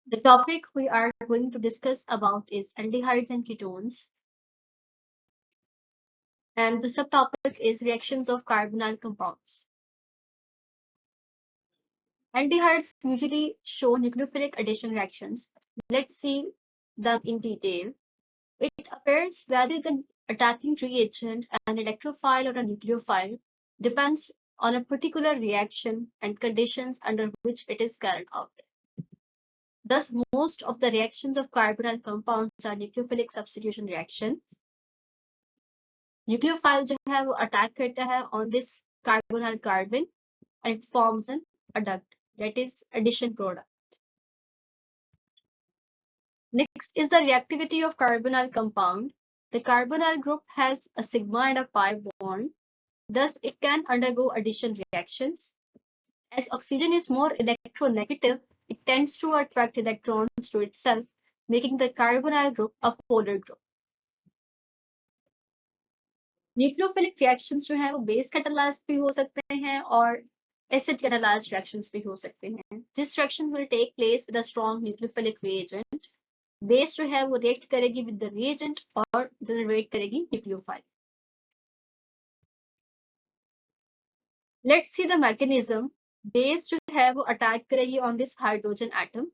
The topic we are going to discuss about is aldehydes and ketones, and the subtopic is reactions of carbonyl compounds. Aldehydes usually show nucleophilic addition reactions. Let's see them in detail. It appears whether the attaching reagent, an electrophile or a nucleophile, depends on a particular reaction and conditions under which it is carried out. Thus, most of the reactions of carbonyl compounds are nucleophilic substitution reactions. Nucleophile जो है वो attack करता है on this carbonyl carbon and it forms an adduct, that is addition product. Next is the reactivity of carbonyl compound. The carbonyl group has a sigma and a pi bond, thus it can undergo addition reactions. As oxygen is more electronegative, it tends to attract electrons to itself, making the carbonyl group a polar group. Nucleophilic reactions जो है वो base catalysed भी हो सकते हैं और acid catalysed reactions भी हो सकते हैं. This reaction will take place with a strong nucleophilic reagent. Base जो है वो रिएक्ट करेगी विद द रिएजेंट और जनरेट करेगी nucleophile. Let's see the mechanism. Base जो है वो अटैक करेगी ऑन दिस हाइड्रोजन एटम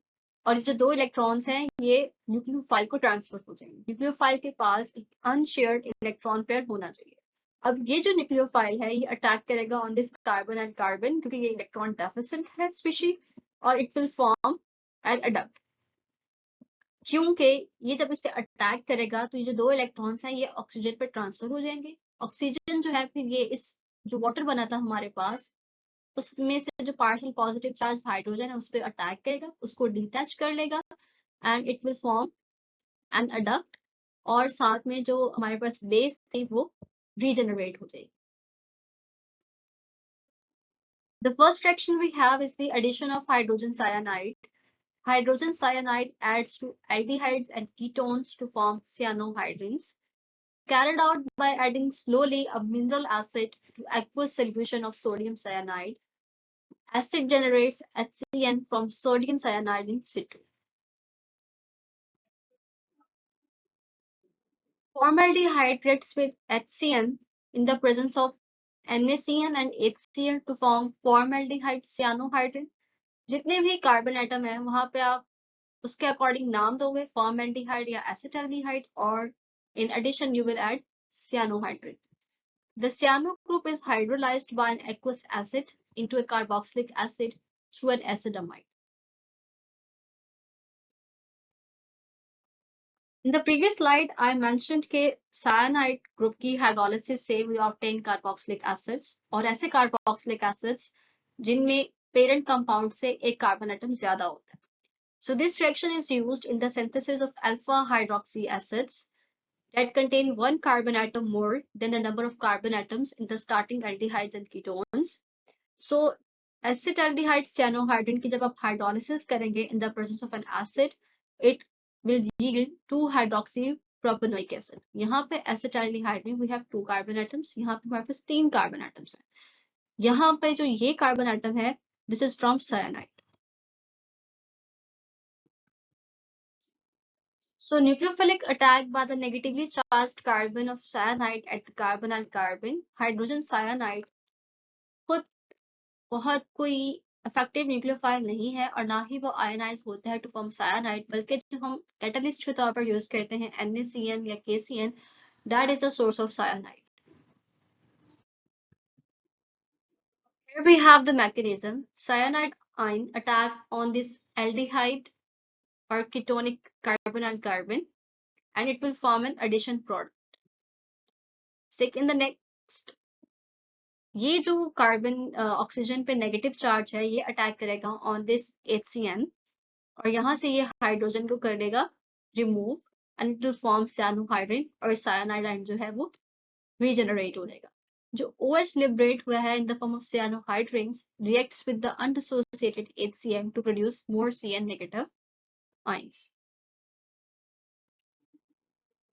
और जो दो इलेक्ट्रॉन्स हैं ये न्यूक्लियोफाइल को ट्रांसफर हो जाएंगे. न्यूक्लियोफाइल के पास एक अनशेयर्ड इलेक्ट्रॉन पेयर होना चाहिए. अब ये जो न्यूक्लियोफाइल है ये अटैक करेगा on this carbon and carbon क्योंकि ये इलेक्ट्रॉन डेफिसिट है स्पीशी और it will form an adduct. क्योंकि ये जब इस पे अटैक करेगा तो ये जो दो इलेक्ट्रॉन्स हैं ये ऑक्सीजन पे ट्रांसफर हो जाएंगे. ऑक्सीजन जो है फिर ये इस जो वाटर बना था हमारे पास उसमें से जो पार्शियल पॉजिटिव चार्ज हाइड्रोजन है उस पर अटैक करेगा, उसको डिटैच कर लेगा and it will form an adduct और साथ में जो हमारे पास बेस थी वो regenerate हो जाएगी. The first reaction we have is the addition of hydrogen cyanide. Hydrogen cyanide adds to aldehydes and ketones to form cyanohydrins, carried out by adding slowly a mineral acid to aqueous solution of sodium cyanide. Acid generates HCN from sodium cyanide in situ. Formaldehyde reacts with HCN in the presence of NaCN and HCl to form formaldehyde cyanohydrin. जितने भी carbon atom है वहां पे आप उसके according नाम दोगे, formaldehyde या एसिटाल्डिहाइड, और in addition you will add cyanohydrin. The cyano group is hydrolyzed by an aqueous acid into a carboxylic acid through an acidamide. In the previous slide, I mentioned कि cyanide group की hydrolysis से we obtain carboxylic acids और ऐसे carboxylic acids जिनमें parent compound से एक carbon atom ज्यादा होता है. So this reaction is used in the synthesis of alpha hydroxy acids that contain one carbon atom more than the number of carbon atoms in the starting aldehydes and ketones. So acetaldehyde cyanohydrin की जब आप hydrolysis करेंगे in the presence of an acid, it will yield 2-hydroxypropanoic acid. यहाँ पे acetaldehyde में we have 2 carbon atoms, यहाँ पे हमारे पास 3 carbon atoms हैं. यहाँ पे जो ये carbon atom है, this is from cyanide. So nucleophilic attack by the negatively charged carbon of cyanide at the carbonyl carbon, hydrogen cyanide खुद बहुत कोई इफेक्टिव न्यूक्लियोफाइल नहीं है और ना ही वो आयनाइज होता है टू फॉर्म साइनाइड, बल्कि जो हम कैटलिस्ट के तौर पर यूज करते हैं NaCN या KCN, that is the source of cyanide. Here we have the mechanism. Cyanide ion attack on this aldehyde or ketonic carbonyl carbon and it will form an addition product. Second, the next, ये जो carbon oxygen पे negative charge है ये attack करेगा on this HCN और यहाँ से ये हाइड्रोजन को कर देगा remove and it will form cyanohydrin और cyanide जो है वो रीजनरेट हो जाएगा. जो OH लिबरेट हुआ है in the form of cyanohydrins reacts with the unassociated HCN to produce more CN negative ions.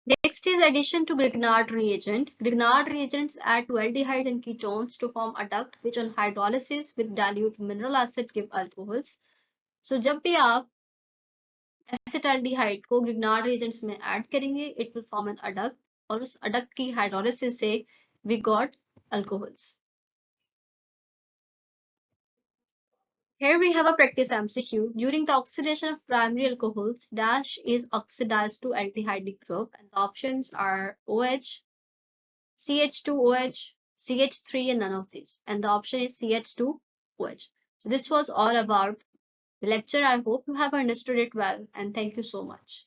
Next is addition to Grignard reagent. Grignard reagents add to aldehydes and ketones to form adduct which on hydrolysis with dilute mineral acid give alcohols. So जब भी आप acetaldehyde को Grignard reagents में add करेंगे, it will form an adduct, और उस adduct की hydrolysis से we got alcohols. Here we have a practice MCQ. During the oxidation of primary alcohols, dash is oxidized to aldehyde group, and the options are OH, CH2OH, CH3, and none of these. And the option is CH2OH. So this was all about the lecture. I hope you have understood it well, and thank you so much.